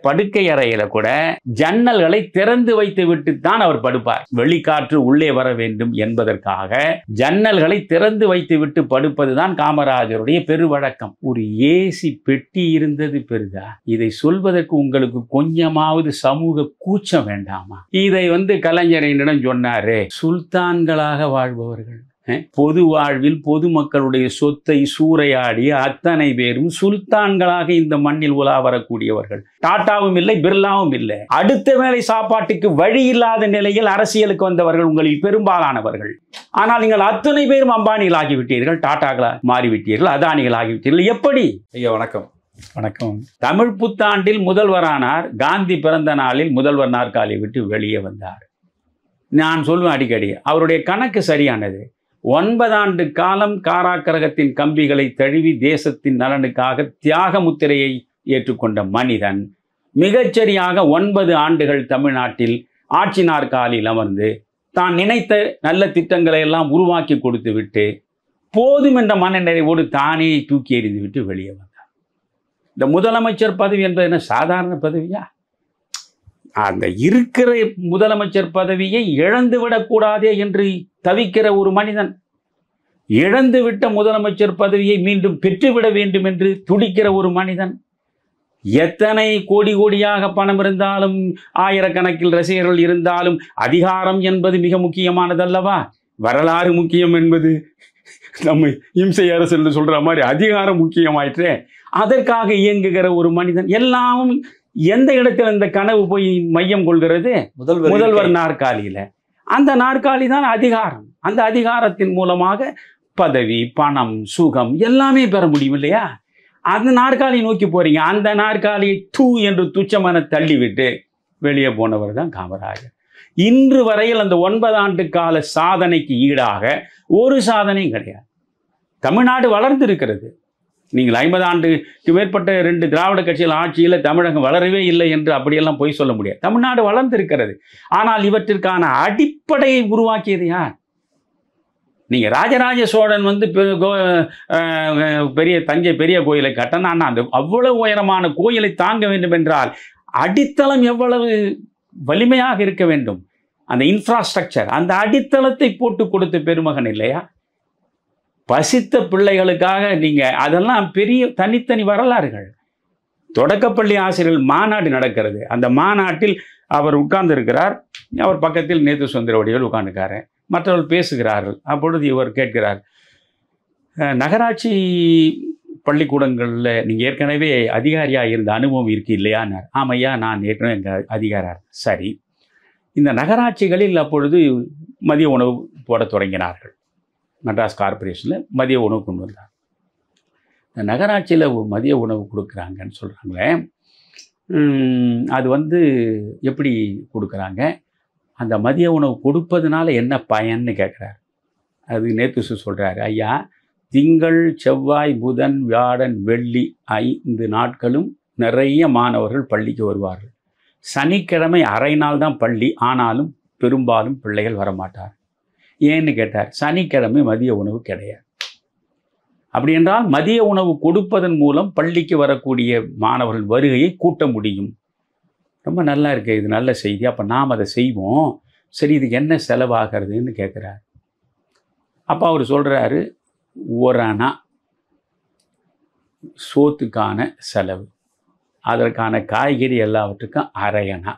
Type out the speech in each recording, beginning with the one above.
படுக்கை அறையில கூட ஜன்னல்களை திறந்து வைத்து விட்டுத்தான் அவர் படுப்பார். வெளிக்காற்று உள்ளே வர வேண்டும் என்பதற்காக ஜன்னல்களை திறந்து வைத்து விட்டு படுப்பதுதான் காமராஜருடைய பெருவழக்கம். ஒரு ஏசி பெட்டி இருந்தது பெரிதா? இதை சொல்வதற்கு உங்களுக்கு கொஞ்சமாவது சமூக கூச்சம் வேண்டாமா? இதை கலைஞரிடம் சொன்னாரு. சுல்தான்களாக வாழ்பவர்கள், பொது வாழ்வில் பொதுமக்களுடைய சொத்தை சூறையாடி அத்தனை பேரும் சுல்தான்களாக இந்த மண்ணில் உலா வரக்கூடியவர்கள். டாட்டாவும் இல்லை, பிர்லாவும் இல்லை. அடுத்த வேளை சாப்பாட்டுக்கு வழி இல்லாத நிலையில் அரசியலுக்கு வந்தவர்கள் உங்களில் பெரும்பாலானவர்கள். ஆனால் நீங்கள் அத்தனை பேரும் அம்பானிகள் ஆகிவிட்டீர்கள், டாட்டாக்களாக மாறிவிட்டீர்கள், அதானிகள் ஆகிவிட்டீர்கள். எப்படி? ஐயா வணக்கம். வணக்கம். தமிழ் புத்தாண்டில் முதல்வரானார். காந்தி பிறந்த நாளில் முதல்வர் நாற்காலியை விட்டு வெளியே வந்தார். நான் சொல்லுவேன் அடிக்கடி, அவருடைய கணக்கு சரியானது. 9 ஆண்டு காலம் காராக்கிரகத்தின் கம்பிகளை தழுவி தேசத்தின் நலனுக்காக தியாக முத்திரையை ஏற்றுக்கொண்ட மனிதன் மிகச்சரியாக 9 ஆண்டுகள் தமிழ்நாட்டில் ஆட்சி நாற்காலியில் அமர்ந்து தான் நினைத்த நல்ல திட்டங்களை எல்லாம் உருவாக்கி கொடுத்து விட்டு போதும் என்ற மனநிறைவோடு தானே தூக்கி எறிந்து விட்டு வெளியே வந்தார். இந்த முதலமைச்சர் பதவி என்பது என்ன சாதாரண பதவியா? அந்த இருக்கிற முதலமைச்சர் பதவியை இழந்து விடக்கூடாதே என்று தவிக்கிற ஒரு மனிதன், இழந்து விட்ட முதலமைச்சர் பதவியை மீண்டும் பெற்றுவிட வேண்டும் என்று துடிக்கிற ஒரு மனிதன், எத்தனை கோடி கோடியாக பணம் இருந்தாலும் ஆயிரக்கணக்கில் ரசிகர்கள் இருந்தாலும் அதிகாரம் என்பது மிக முக்கியமானதல்லவா? வரலாறு முக்கியம் என்பது நம்ம இம்சை அரசு என்று சொல்ற மாதிரி அதிகாரம் முக்கியமாயிற்றே. அதற்காக இயங்குகிற ஒரு மனிதன், எல்லாம் எந்த இடத்துல இந்த கனவு போய் மையம் கொள்கிறது? முதல்வர் நாற்காலியில. அந்த நாற்காலி தான் அதிகாரம். அந்த அதிகாரத்தின் மூலமாக பதவி, பணம், சுகம் எல்லாமே பெற முடியும் இல்லையா? அந்த நாற்காலியை நோக்கி போறீங்க. அந்த நாற்காலியை தூ என்று துச்சமான தள்ளிவிட்டு வெளியே போனவர் தான் காமராஜர். இன்று வரையில் அந்த 9 ஆண்டு கால சாதனைக்கு ஈடாக ஒரு சாதனையும் கிடையாது. தமிழ்நாடு வளர்ந்து இருக்கிறது. நீங்கள் 50 ஆண்டுக்கு மேற்பட்ட 2 திராவிட கட்சிகள் ஆட்சியில் தமிழகம் வளரவே இல்லை என்று அப்படியெல்லாம் பொய் சொல்ல முடியாது. தமிழ்நாடு வளர்ந்திருக்கிறது. ஆனால் இவற்றிற்கான அடிப்படையை உருவாக்கியது யார்? நீங்கள் ராஜராஜ சோழன் பெரிய தஞ்சை பெரிய கோயிலை கட்டினா அந்த அவ்வளவு உயரமான கோயிலை தாங்க வேண்டும் என்றால் அடித்தளம் எவ்வளவு வலிமையாக இருக்க வேண்டும்? அந்த இன்ஃப்ராஸ்ட்ரக்சர், அந்த அடித்தளத்தை போட்டு கொடுத்த பெருமகன் இல்லையா? பசித்த பிள்ளைகளுக்காக நீங்கள் அதெல்லாம் பெரிய தனித்தனி வரலாறுகள். தொடக்கப்பள்ளி ஆசிரியர்கள் மாநாடு நடக்கிறது. அந்த மாநாட்டில் அவர் உட்கார்ந்து இருக்கிறார். அவர் பக்கத்தில் நேத்து சுந்தரவடிகள் உட்கார்ந்துக்காரு. மற்றவர்கள் பேசுகிறார்கள். அப்பொழுது இவர் கேட்கிறார், நகராட்சி பள்ளிக்கூடங்களில் நீங்கள் ஏற்கனவே அதிகாரியாக இருந்த அனுபவம் இருக்கு இல்லையான்னார். ஆமையா, நான் ஏற்கனவே எங்கள் அதிகாரி. சரி, இந்த நகராட்சிகளில் அப்பொழுது மதிய உணவு போட தொடங்கினார்கள். மெட்ராஸ் கார்பரேஷனில் மதிய உணவு கொண்டு வந்தார். இந்த நகராட்சியில் மதிய உணவு கொடுக்குறாங்கன்னு சொல்கிறாங்களே, அது எப்படி கொடுக்குறாங்க? அந்த மதிய உணவு கொடுப்பதுனால என்ன பயன்னு கேட்குறாரு. அது நேத்து சொல்கிறாரு, ஐயா, திங்கள், செவ்வாய், புதன், வியாழன், வெள்ளி 5 நாட்களும் நிறைய மாணவர்கள் பள்ளிக்கு வருவார்கள். சனிக்கிழமை அரை நாள் தான் பள்ளி, ஆனாலும் பெரும்பாலும் பிள்ளைகள் வரமாட்டார். ஏன்னு கேட்டார். சனிக்கிழமை மதிய உணவு கிடையாது. அப்படி என்றால் மதிய உணவு கொடுப்பதன் மூலம் பள்ளிக்கு வரக்கூடிய மாணவர்கள் வருகையை கூட்ட முடியும். ரொம்ப நல்லா இருக்கு, இது நல்ல செய்தி. அப்போ நாம் அதை செய்வோம். சரி, இதுக்கு என்ன செலவாகிறதுன்னு கேட்குறாரு. அப்போ அவர் சொல்கிறாரு, 1 அணா சோத்துக்கான செலவு, அதற்கான காய்கறி எல்லாவற்றுக்கும் 1/2 அணா,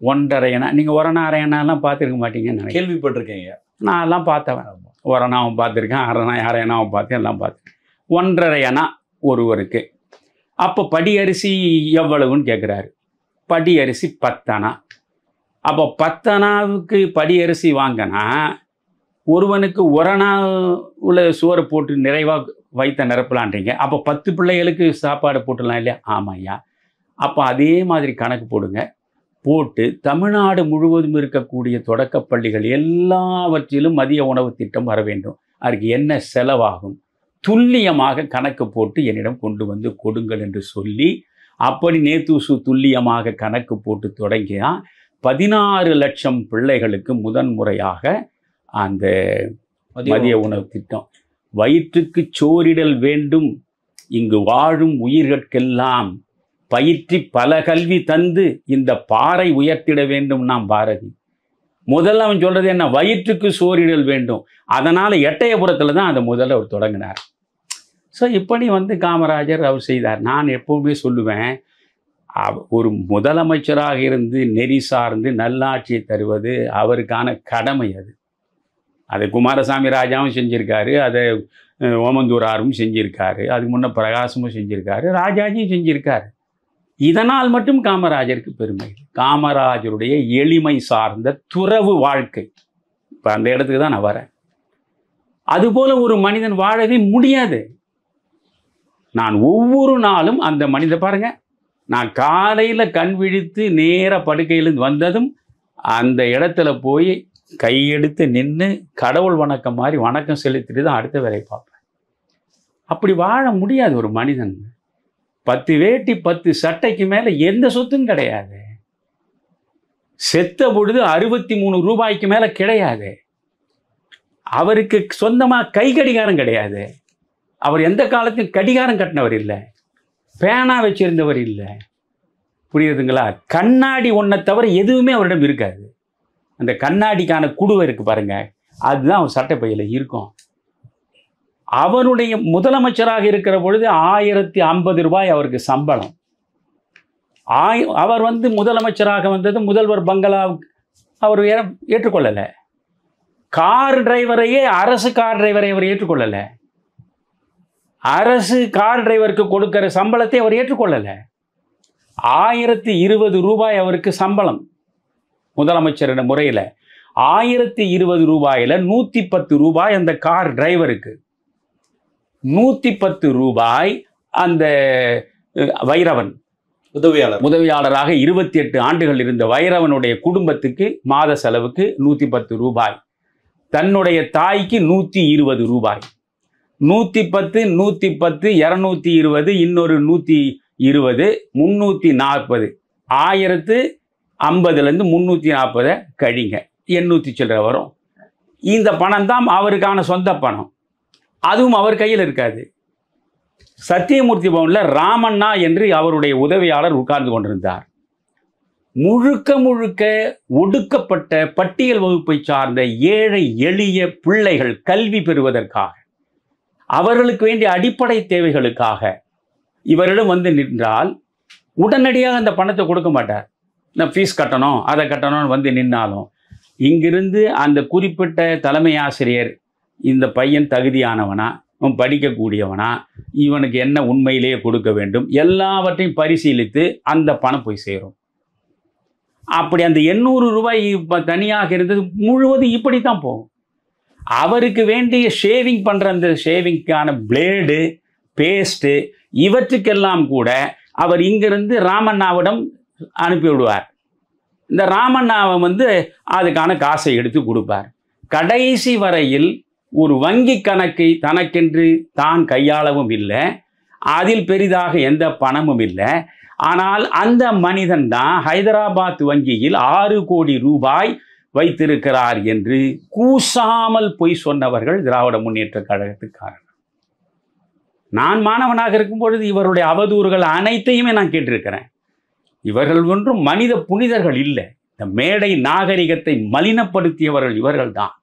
1.5 அணா. நீங்கள் 1 அணா 1/2 அணாலாம் பார்த்துருக்க மாட்டீங்கன்னு கேள்விப்பட்டிருக்கேங்க. நான் எல்லாம் பார்த்தவன். 1 அணாவும் பார்த்துருக்கேன், 1/2 அணாவும் பார்த்தேன், எல்லாம் பார்த்தேன். 1.5 அணா ஒருவருக்கு. அப்போ படி அரிசி எவ்வளவுன்னு கேட்குறாரு. படி அரிசி 10 அணா. அப்போ 10 அணாவுக்கு படி அரிசி வாங்கினா ஒருவனுக்கு 1 அணா உள்ள சோறு போட்டு நிறைவாக வைத்த நிரப்பலான்றீங்க. அப்போ 10 பிள்ளைகளுக்கு சாப்பாடு போட்டுடலாம் இல்லையா? ஆமாம் ஐயா. அப்போ அதே மாதிரி கணக்கு போடுங்க. போட்டு தமிழ்நாடு முழுவதும் இருக்கக்கூடிய தொடக்க பள்ளிகள் எல்லாவற்றிலும் மதிய உணவு திட்டம் வர வேண்டும். அதுக்கு என்ன செலவாகும் துல்லியமாக கணக்கு போட்டு என்னிடம் கொண்டு வந்து கொடுங்கள் என்று சொல்லி, அப்படி நேத்து துல்லியமாக கணக்கு போட்டு தொடங்கியா 16 லட்சம் பிள்ளைகளுக்கு முதன்முறையாக அந்த மதிய உணவு திட்டம். வயிற்றுக்கு சோறிடல் வேண்டும், இங்கு வாழும் உயிர்கட்கெல்லாம் பயிற்றி பல கல்வி தந்து இந்த பாறை உயர்த்திட வேண்டும் நாம் பாரதி. முதல்ல அவன் சொல்றது என்ன, வயிற்றுக்கு சோறிடல் வேண்டும். அதனால எட்டயபுரத்தில் தான் அதை முதல்ல அவர் தொடங்கினார். ஸோ இப்படி காமராஜர் அவர் செய்தார். நான் எப்பவுமே சொல்லுவேன், ஒரு முதலமைச்சராக இருந்து நெறி சார்ந்து நல்லாட்சியை தருவது அவருக்கான கடமை. அது குமாரசாமி ராஜாவும் செஞ்சிருக்காரு, அதை ஓமந்தூராரும் செஞ்சிருக்காரு, அதுக்கு முன்ன பிரகாசமும் செஞ்சிருக்காரு, ராஜாஜியும் செஞ்சிருக்காரு. இதனால் மட்டும் காமராஜருக்கு பெருமை. காமராஜருடைய எளிமை சார்ந்த துறவு வாழ்க்கை. இப்போ அந்த இடத்துக்கு தான் நான் வரேன். அதுபோல ஒரு மனிதன் வாழவே முடியாது. நான் ஒவ்வொரு நாளும் அந்த மனித பாருங்க, நான் காலையில் கண் விழித்து நேர படுக்கையிலிருந்து வந்ததும் அந்த இடத்துல போய் கையெடுத்து நின்று கடவுள் வணக்கம் மாதிரி வணக்கம் செலுத்திட்டு தான் அடுத்த வேலையை பார்ப்பேன். அப்படி வாழ முடியாது ஒரு மனிதன். 10 வேட்டி 10 சட்டைக்கு மேலே எந்த சொத்தும் கிடையாது. செத்த பொழுது 63 ரூபாய்க்கு மேலே கிடையாது. அவருக்கு சொந்தமாக கை கடிகாரம் கிடையாது. அவர் எந்த காலத்தையும் கடிகாரம் கட்டினவர் இல்லை, பேனா வச்சிருந்தவர் இல்லை. புரியுதுங்களா? கண்ணாடி ஒன்றை தவிர எதுவுமே அவரிடம் இருக்காது. அந்த கண்ணாடிக்கான குடுவை இருக்கு பாருங்க, அதுதான் அவர் சட்டை பையில இருக்கும். அவருடைய முதலமைச்சராக இருக்கிற பொழுது 1050 ரூபாய் அவருக்கு சம்பளம். அவர் முதலமைச்சராக வந்தது முதல்வர் பங்களா அவர் ஏற்றுக்கொள்ளலை. கார் டிரைவரையே, அரசு கார் டிரைவரை அவர் ஏற்றுக்கொள்ளலை. அரசு கார் டிரைவருக்கு கொடுக்கிற சம்பளத்தை அவர் ஏற்றுக்கொள்ளலை. 1020 ரூபாய் அவருக்கு சம்பளம் முதலமைச்சரின் முறையில். 1020 ரூபாயில் 110 ரூபாய் அந்த கார் டிரைவருக்கு, 110 ரூபாய் அந்த வைரவன் உதவியாளராக 28 ஆண்டுகள் இருந்த வைரவனுடைய குடும்பத்துக்கு மாத செலவுக்கு 110 ரூபாய். தன்னுடைய தாய்க்கு 120 ரூபாய். 110 110 220 இன்னொரு 120 340. 1050லேருந்து 340 கழிங்க, 800 சில்லறை வரும். இந்த பணம் தான் அவருக்கான சொந்த பணம். அதுவும் அவர் கையில் இருக்காது. சத்தியமூர்த்தி பவனில் ராமண்ணா என்று அவருடைய உதவியாளர் உட்கார்ந்து கொண்டிருந்தார். முழுக்க முழுக்க ஒடுக்கப்பட்ட பட்டியல் வகுப்பை சார்ந்த ஏழை எளிய பிள்ளைகள் கல்வி பெறுவதற்காக, அவர்களுக்கு வேண்டிய அடிப்படை தேவைகளுக்காக இவரிடம் நின்றால் உடனடியாக அந்த பணத்தை கொடுக்க மாட்டார். நான் ஃபீஸ் கட்டணும், அதை கட்டணும்னு நின்னாலும் இங்கிருந்து அந்த குறிப்பிட்ட தலைமை ஆசிரியர் இந்த பையன் தகுதியானவனா, படிக்கக்கூடியவனா, இவனுக்கு என்ன உண்மையிலேயே கொடுக்க வேண்டும், எல்லாவற்றையும் பரிசீலித்து அந்த பணம் போய் சேரும். அப்படி அந்த 800 ரூபாய் தனியாக இருந்தது முழுவதும் இப்படித்தான் போகும். அவருக்கு வேண்டிய ஷேவிங் பண்ணுற அந்த ஷேவிங்க்கான பிளேடு, பேஸ்ட்டு, இவற்றுக்கெல்லாம் கூட அவர் இங்கிருந்து ராமண்ணாவிடம் அனுப்பி விடுவார். இந்த ராமண்ணாவை அதுக்கான காசை எடுத்து கொடுப்பார். கடைசி வரையில் ஒரு வங்கி கணக்கை தனக்கென்று தான் கையாளவும் இல்லை, அதில் பெரிதாக எந்த பணமும் இல்லை. ஆனால் அந்த மனிதன் தான் ஹைதராபாத் வங்கியில் 6 கோடி ரூபாய் வைத்திருக்கிறார் என்று கூசாமல் பொய் சொன்னவர்கள் திராவிட முன்னேற்ற கழகத்துக்காரர்கள். நான் மாணவனாக இருக்கும் பொழுது இவருடைய அவதூறுகள் அனைத்தையுமே நான் கேட்டிருக்கிறேன். இவர்கள் ஒன்றும் மனித புனிதர்கள் இல்லை. இந்த மேடை நாகரிகத்தை மலினப்படுத்தியவர்கள் இவர்கள் தான்.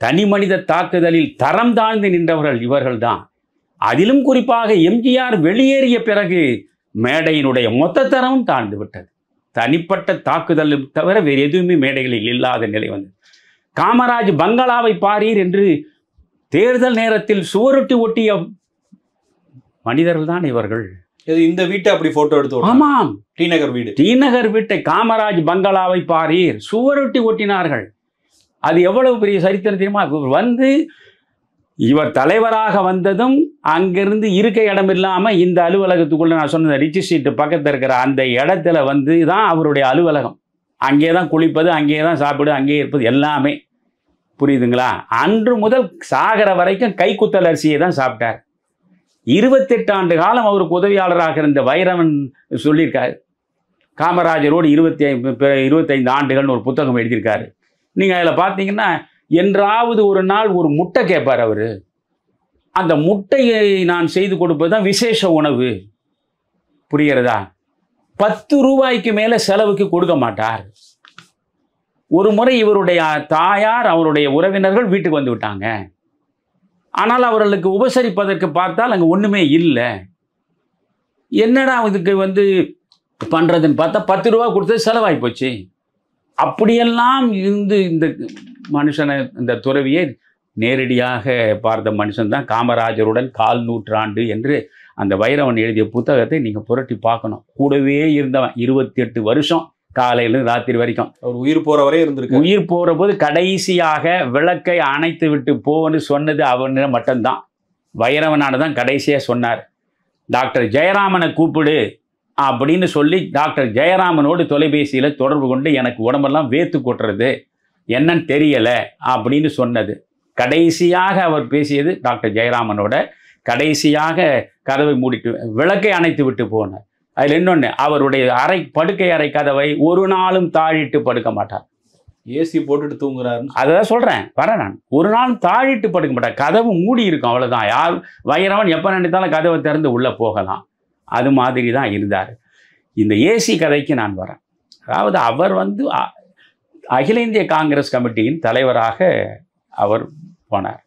தனி மனித தாக்குதலில் தரம் தாழ்ந்து நின்றவர்கள் இவர்கள் தான். அதிலும் குறிப்பாக எம்ஜிஆர் வெளியேறிய பிறகு மேடையினுடைய மொத்த தரமும் தாழ்ந்து விட்டது. தனிப்பட்ட தாக்குதல் தவிர வேறு எதுவுமே மேடைகளில் இல்லாத நிலை வந்தது. காமராஜ் பங்களாவை பாரீர் என்று தேர்தல் நேரத்தில் சுவரொட்டி ஒட்டிய மனிதர்கள் தான் இவர்கள். இந்த வீட்டை அப்படி போட்டோ எடுத்து, ஆமாம், டி நகர் வீட்டை காமராஜ் பங்களாவை பாரீர் சுவரொட்டி ஒட்டினார்கள். அது எவ்வளவு பெரிய சரித்திரம் தெரியுமா? இவர் தலைவராக வந்ததும் அங்கிருந்து இருக்கை இடம் இல்லாமல் இந்த அலுவலகத்துக்குள்ள நான் சொன்ன ரிச்சி ஸ்ட்ரீட் பக்கத்தில் இருக்கிற அந்த இடத்துல தான் அவருடைய அலுவலகம். அங்கே தான் குளிப்பது, அங்கே தான் சாப்பிடு, அங்கே இருப்பது எல்லாமே. புரியுதுங்களா? அன்று முதல் சாகர வரைக்கும் கைக்குத்தல் அரிசியை தான் சாப்பிட்டார். 28 ஆண்டு காலம் அவருக்கு உதவியாளராக இருந்த வைரவன் சொல்லியிருக்காரு. காமராஜரோடு 25 ஆண்டுகள்னு ஒரு புத்தகம் எழுதியிருக்காரு. நீங்கள் அதில் பார்த்தீங்கன்னா என்றாவது ஒரு நாள் ஒரு முட்டை கேட்பார் அவர். அந்த முட்டையை நான் செய்து கொடுப்பது தான் விசேஷ உணவு. புரிகிறதா? 10 ரூபாய்க்கு மேல செலவுக்கு கொடுக்க மாட்டார். ஒரு முறை இவருடைய தாயார் அவருடைய உறவினர்கள் வீட்டுக்கு வந்து விட்டாங்க. ஆனால் அவர்களுக்கு உபசரிப்பதற்கு பார்த்தால் அங்கே ஒன்றுமே இல்லை. என்னடா இதுக்கு வந்து பண்ணுறதுன்னு பார்த்தா 10 ரூபா கொடுத்தது செலவாகி போச்சு. அப்படியெல்லாம் இருந்து இந்த மனுஷனை, இந்த துறவியை நேரடியாக பார்த்த மனுஷன்தான் காமராஜருடன் 1/4 நூற்றாண்டு என்று அந்த வைரவன் எழுதிய புத்தகத்தை நீங்கள் புரட்டி பார்க்கணும். கூடவே இருந்தவன் 28 வருஷம், காலையில ராத்திரி வரைக்கும். அவர் உயிர் போற வரை இருந்திருக்கு. உயிர் போற போது கடைசியாக விளக்கை அணைத்து விட்டு போன்னு சொன்னது அவன மட்டும்தான். வைரவனானதான் கடைசியாக சொன்னார், டாக்டர் ஜெயராமனை கூப்பிடு அப்படின்னு சொல்லி டாக்டர் ஜெயராமனோடு தொலைபேசியில் தொடர்பு கொண்டு எனக்கு உடம்பெல்லாம் வேத்து கொட்டுறது, என்னன்னு தெரியலை அப்படின்னு சொன்னது. கடைசியாக அவர் பேசியது டாக்டர் ஜெயராமனோட. கடைசியாக கதவை மூடிட்டு விளக்கை அணைத்து விட்டு போனார். அதில் இன்னொன்று, அவருடைய படுக்கை அறை கதவை ஒரு நாளும் தாழிட்டு படுக்க மாட்டார். ஏசி போட்டுட்டு தூங்குறாரு. அதான் சொல்கிறேன், நான் ஒரு நாள் தாழிட்டு படுக்க மாட்டார். கதவு மூடி இருக்கும், அவ்வளோதான். யார் வைரவன் எப்போ நினைத்தாலும் கதவை திறந்து உள்ளே போகலாம். அது மாதிரி தான் இருந்தார். இந்த ஏசி கதைக்கு நான் வரேன். அதாவது அவர் வந்து அகில இந்திய காங்கிரஸ் கமிட்டியின் தலைவராக அவர் போனார்.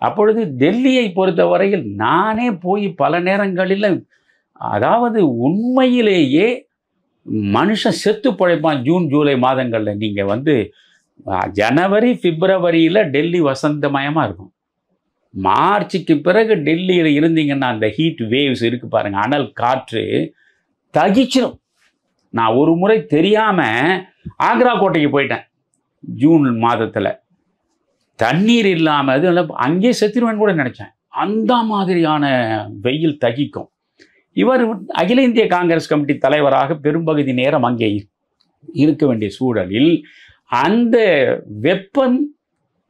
அப்பொழுது டெல்லியை பொறுத்தவரையில் நானே போய் பல நேரங்களில், அதாவது உண்மையிலேயே மனுஷன் செத்து பிழைப்பான். ஜூன் ஜூலை மாதங்களில் நீங்கள் வந்து ஜனவரி பிப்ரவரியில் டெல்லி வசந்தமயமாக இருக்கும். மார்ச்சுக்கு பிறகு டெல்லியில் இருந்தீங்கன்னா அந்த ஹீட் வேவ்ஸ் இருக்கு பாருங்க, அனல் காற்று தகிச்சிடும். நான் ஒரு முறை தெரியாமல் ஆக்ரா கோட்டைக்கு போயிட்டேன் ஜூன் மாதத்தில். தண்ணீர் இல்லாமல் அது அங்கேயே செத்துருவேன்னு கூட நினச்சேன். அந்த மாதிரியான வெயில் தகிக்கும். இவர் அகில இந்திய காங்கிரஸ் கமிட்டி தலைவராக பெரும்பகுதி நேரம் அங்கே இருக்க வேண்டிய சூழலில் அந்த வெப்பம்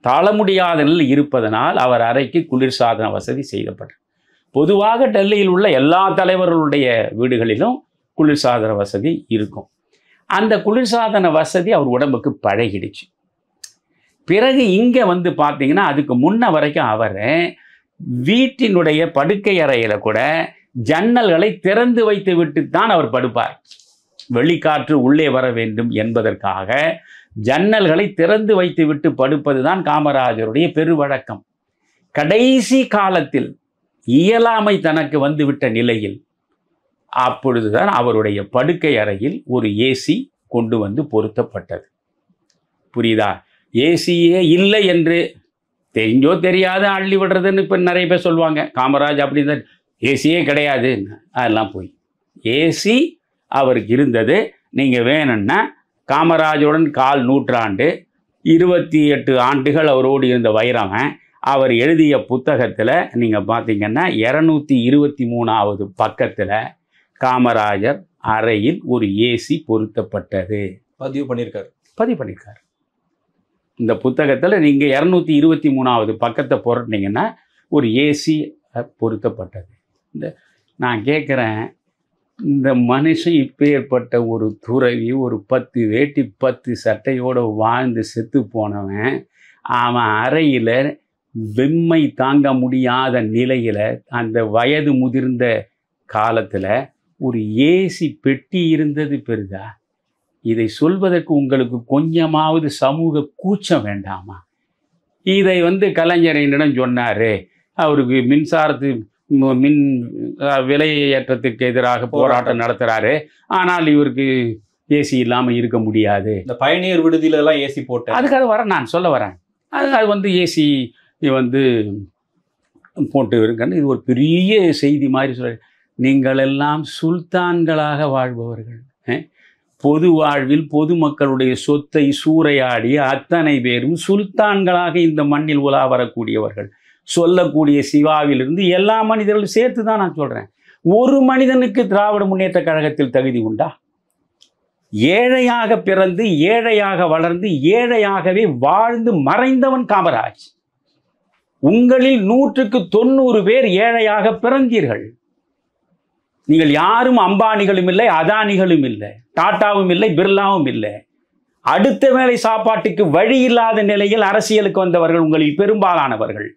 தாழ முடியாத நிலையில் இருப்பதனால் அவர் அறைக்கு குளிர்சாதன வசதி செய்யப்பட்டது. பொதுவாக டெல்லியில் உள்ள எல்லா தலைவர்களுடைய வீடுகளிலும் குளிர்சாதன வசதி இருக்கும். அந்த குளிர்சாதன வசதி அவர் உடம்புக்கு பழகிடுச்சு. பிறகு இங்கே வந்து பார்த்தீங்கன்னா அதுக்கு முன்ன வரைக்கும் அவர் வீட்டினுடைய படுக்கை அறையில் கூட ஜன்னல்களை திறந்து வைத்து விட்டு தான் அவர் படுப்பார். வெளிக்காற்று உள்ளே வர வேண்டும் என்பதற்காக ஜன்னல்களை திறந்து வைத்து விட்டு படுப்பது தான் காமராஜருடைய பெருவழக்கம். கடைசி காலத்தில் இயலாமை தனக்கு வந்துவிட்ட நிலையில் அப்பொழுதுதான் அவருடைய படுக்கை அறையில் ஒரு ஏசி கொண்டு வந்து பொருத்தப்பட்டது. புரியுதா? ஏசியே இல்லை என்று தெரிஞ்சோ தெரியாத அள்ளி விடுறதுன்னு இப்போ நிறைய பேர் சொல்லுவாங்க. காமராஜ் அப்படி தான், ஏசியே கிடையாது, அதெல்லாம் போய் ஏசி அவருக்கு இருந்தது. நீங்கள் வேணும்னா காமராஜருடன் 1/4 நூற்றாண்டு 28 ஆண்டுகள் அவரோடு இருந்த வைரவன் அவர் எழுதிய புத்தகத்தில் நீங்கள் பார்த்தீங்கன்னா 223வது பக்கத்தில் காமராஜர் அறையில் ஒரு ஏசி பொருத்தப்பட்டது பதிவு பண்ணியிருக்கார். இந்த புத்தகத்தில் நீங்கள் 223வது பக்கத்தை புரட்டினீங்கன்னா ஒரு ஏசி பொருத்தப்பட்டது. நான் கேட்குறேன், இந்த மனுஷன் இப்பேற்பட்ட ஒரு துறவி, ஒரு 10 வேட்டி 10 சட்டையோடு வாழ்ந்து செத்து போனவன், அவன் அறையில் வெம்மை தாங்க முடியாத நிலையில் அந்த வயது முதிர்ந்த காலத்தில் ஒரு ஏசி பெட்டி இருந்தது பெரிதா? இதை சொல்வதற்கு உங்களுக்கு கொஞ்சமாவது சமூக கூச்சம் வேண்டாமா? இதை வந்து கலைஞரிடம் சொன்னார். அவருக்கு மின் விலையேற்றத்துக்கு எதிராக போராட்டம் நடத்துகிறாரு. ஆனால் இவருக்கு ஏசி இல்லாமல் இருக்க முடியாது. இந்த பயணியர் விடுதியில எல்லாம் ஏசி போட்டு அதுக்காக நான் சொல்ல வரேன். அது வந்து ஏசி வந்து போட்டு இருக்குன்னு இது ஒரு பெரிய செய்தி மாதிரி சொல்ல. நீங்கள் எல்லாம் சுல்தான்களாக வாழ்பவர்கள். பொது வாழ்வில் பொதுமக்களுடைய சொத்தை சூறையாடிய அத்தனை பேரும் சுல்தான்களாக இந்த மண்ணில் உலா வரக்கூடியவர்கள். சொல்லக்கூடிய சிவாவிலிருந்து எல்லா மனிதர்களும் சேர்த்து தான் நான் சொல்கிறேன். ஒரு மனிதனுக்கு திராவிட முன்னேற்ற கழகத்தில் தகுதி உண்டா? ஏழையாக பிறந்து ஏழையாக வளர்ந்து ஏழையாகவே வாழ்ந்து மறைந்தவன் காமராஜ். உங்களில் 100க்கு 90 பேர் ஏழையாக பிறந்தீர்கள். நீங்கள் யாரும் அம்பானிகளும் இல்லை, அதானிகளும் இல்லை, டாட்டாவும் இல்லை, பிர்லாவும் இல்லை. அடுத்த வேளை சாப்பாட்டுக்கு வழி இல்லாத நிலையில் அரசியலுக்கு வந்தவர்கள் உங்களில் பெரும்பாலானவர்கள்.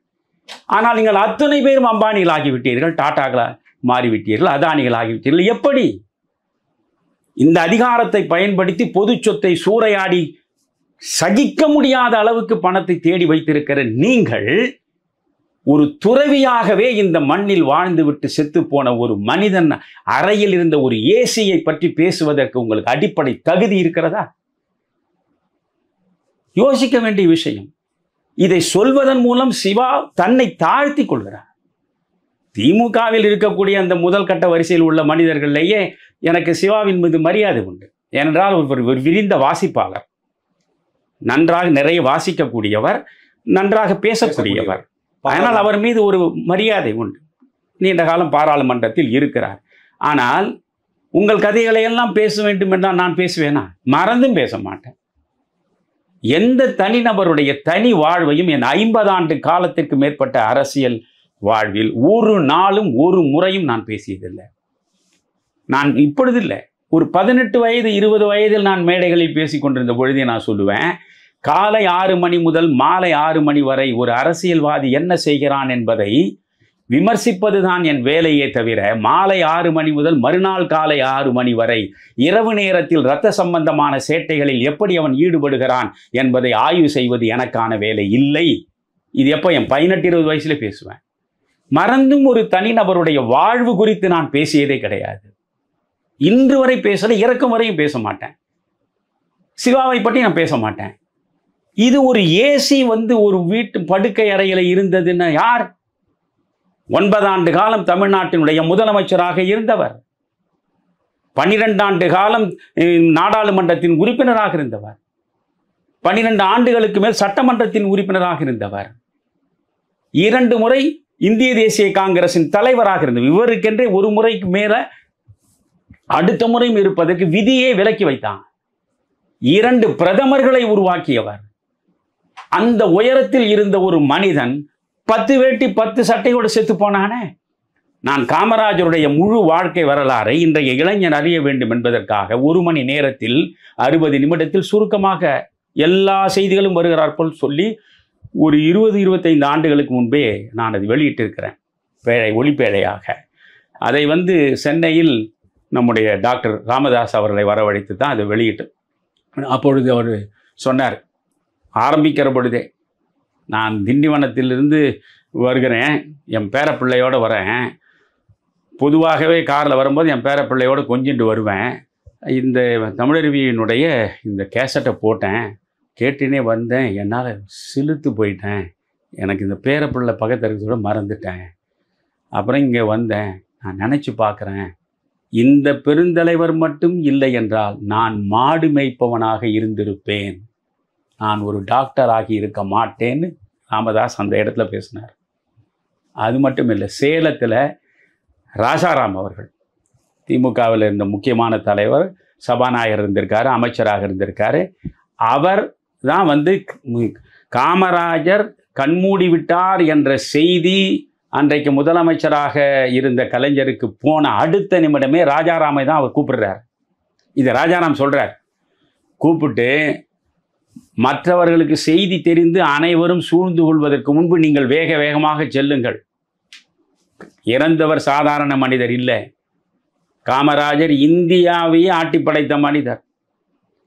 ஆனால் நீங்கள் அத்தனை பேரும் அம்பானிகள் ஆகிவிட்டீர்கள், டாட்டாக்களா மாறிவிட்டீர்கள், அதானிகள் ஆகிவிட்டீர்கள். எப்படி? இந்த அதிகாரத்தை பயன்படுத்தி பொது சொத்தை சூறையாடி சகிக்க முடியாத அளவுக்கு பணத்தை தேடி வைத்திருக்கிற நீங்கள் ஒரு துறவியாகவே இந்த மண்ணில் வாழ்ந்துவிட்டு செத்து போன ஒரு மனிதன் அறையில் இருந்த ஒரு ஏசியை பற்றி பேசுவதற்கு உங்களுக்கு அடிப்படை தகுதி இருக்கிறதா? யோசிக்க வேண்டிய விஷயம். இதை சொல்வதன் மூலம் சிவா தன்னை தாழ்த்தி கொள்கிறார். திமுகவில் இருக்கக்கூடிய அந்த முதல் கட்ட வரிசையில் உள்ள மனிதர்களிலேயே எனக்கு சிவாவின் மீது மரியாதை உண்டு. ஏனென்றால் ஒரு விரிந்த வாசிப்பாளர், நன்றாக நிறைய வாசிக்கக்கூடியவர், நன்றாக பேசக்கூடியவர். அதனால் அவர் மீது ஒரு மரியாதை உண்டு. நீண்ட காலம் பாராளுமன்றத்தில் இருக்கிறார். ஆனால் உங்கள் கதைகளை எல்லாம் பேச வேண்டும் என்றால் நான் பேசுவேனா? மறந்தும் பேச மாட்டேன். எந்த தனிநபருடைய தனி வாழ்வையும் என் 50 ஆண்டு காலத்திற்கு மேற்பட்ட அரசியல் வாழ்வில் ஒரு நாளும் ஒரு முறையும் நான் பேசியதில்லை. நான் இப்பொழுது இல்லை, ஒரு 18 வயது 20 வயதில் நான் மேடைகளில் பேசி கொண்டிருந்த பொழுதே நான் சொல்லுவேன், காலை 6 மணி முதல் மாலை 6 மணி வரை ஒரு அரசியல்வாதி என்ன செய்கிறான் என்பதை விமர்சிப்பதுதான் என் வேலையே தவிர, மாலை 6 மணி முதல் மறுநாள் காலை 6 மணி வரை இரவு நேரத்தில் இரத்த சம்பந்தமான சேட்டைகளில் எப்படி அவன் ஈடுபடுகிறான் என்பதை ஆய்வு செய்வது எனக்கான வேலை இல்லை. இது எப்போ? என் 18-20 வயசுல பேசுவேன். மறந்தும் ஒரு தனிநபருடைய வாழ்வு குறித்து நான் பேசியதே கிடையாது. இன்று வரை பேசல, இறக்கும் வரையும் பேச மாட்டேன். சிவாவை பற்றி நான் பேச மாட்டேன். இது ஒரு ஏசி ஒரு வீட்டு படுக்கை அறையில் இருந்ததுன்னு யார்? 9 ஆண்டு காலம் தமிழ்நாட்டினுடைய முதலமைச்சராக இருந்தவர், 12 ஆண்டு காலம் நாடாளுமன்றத்தின் உறுப்பினராக இருந்தவர், 12 ஆண்டுகளுக்கு மேல் சட்டமன்றத்தின் உறுப்பினராக இருந்தவர், 2 முறை இந்திய தேசிய காங்கிரசின் தலைவராக இருந்தவர். இவருக்கென்றே ஒரு முறைக்கு மேல அடுத்த முறையும் இருப்பதற்கு விதியை விலக்கி வைத்தான். 2 பிரதமர்களை உருவாக்கியவர். அந்த உயரத்தில் இருந்த ஒரு மனிதன் 10 வேட்டி 10 சட்டையோடு செத்து போனானே. நான் காமராஜருடைய முழு வாழ்க்கை வரலாறை இன்றைய இளைஞர் அறிய வேண்டும் என்பதற்காக 1 மணி நேரத்தில் 60 நிமிடத்தில் சுருக்கமாக எல்லா செய்திகளும் வருகிறார் போல் சொல்லி ஒரு 20-25 ஆண்டுகளுக்கு முன்பே நான் அதை வெளியிட்டிருக்கிறேன், ஒளிப்பேழையாக. அதை சென்னையில் நம்முடைய டாக்டர் ராமதாஸ் அவர்களை வரவழைத்து தான் அதை வெளியிட்டு, அப்பொழுது அவர் சொன்னார், ஆரம்பிக்கிற பொழுதே, நான் திண்டிவனத்திலிருந்து வருகிறேன், என் பேரப்பிள்ளையோடு வரேன், பொதுவாகவே காரில் வரும்போது என் பேரப்பிள்ளையோடு கொஞ்சிட்டு வருவேன், இந்த தமிழருவியினுடைய இந்த கேசட்டை போட்டேன், கேட்டுனே வந்தேன், என்னால் சிலுத்து போயிட்டேன், எனக்கு இந்த பேரப்பிள்ளை பக்கத்தில் இருக்கிறத மறந்துட்டேன், அப்புறம் இங்கே வந்தேன், நான் நினச்சி பார்க்குறேன், இந்த பெருந்தலைவர் மட்டும் இல்லை என்றால் நான் மாடு மேய்ப்பவனாக இருந்திருப்பேன், நான் ஒரு டாக்டர் ஆகி இருக்க மாட்டேன்னு ராமதாஸ் அந்த இடத்துல பேசினார். அது மட்டும் இல்லை, சேலத்தில் ராஜாராம் அவர்கள், திமுகவில் இருந்த முக்கியமான தலைவர், சபாநாயகர் இருந்திருக்காரு, அமைச்சராக இருந்திருக்காரு. அவர் தான் காமராஜர் கண்மூடி விட்டார் என்ற செய்தி அன்றைக்கு முதலமைச்சராக இருந்த கலைஞருக்கு போன அடுத்த நிமிடமே ராஜாராமை தான் அவர் கூப்பிடுறார். இதை ராஜாராம் சொல்றார். கூப்பிட்டு, மற்றவர்களுக்கு செய்தி தெரிந்து அனைவரும் சூழ்ந்து கொள்வதற்கு முன்பு நீங்கள் வேக வேகமாக செல்லுங்கள். இறந்தவர் சாதாரண மனிதர் இல்லை, காமராஜர் இந்தியாவையே ஆட்டி படைத்த மனிதர்,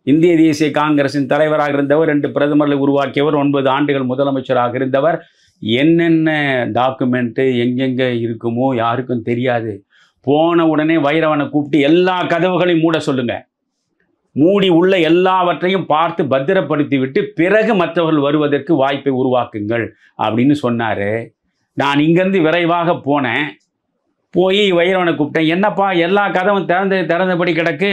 இந்திய தேசிய காங்கிரசின் தலைவராக இருந்தவர், 2 பிரதமர்களை உருவாக்கியவர், 9 ஆண்டுகள் முதலமைச்சராக இருந்தவர். என்னென்ன டாக்குமெண்ட்டு எங்கெங்கே இருக்குமோ யாருக்கும் தெரியாது. போன உடனே வைரவனை கூப்பிட்டு எல்லா கதவுகளையும் மூட சொல்லுங்க, மூடி உள்ள எல்லாவற்றையும் பார்த்து பத்திரப்படுத்தி விட்டு பிறகு மற்றவர்கள் வருவதற்கு வாய்ப்பை உருவாக்குங்கள் அப்படின்னு சொன்னார். நான் இங்கேருந்து விரைவாக போனேன், போய் வைரவனை கூப்பிட்டேன், என்னப்பா எல்லா கதவும் திறந்தபடி கிடக்கு,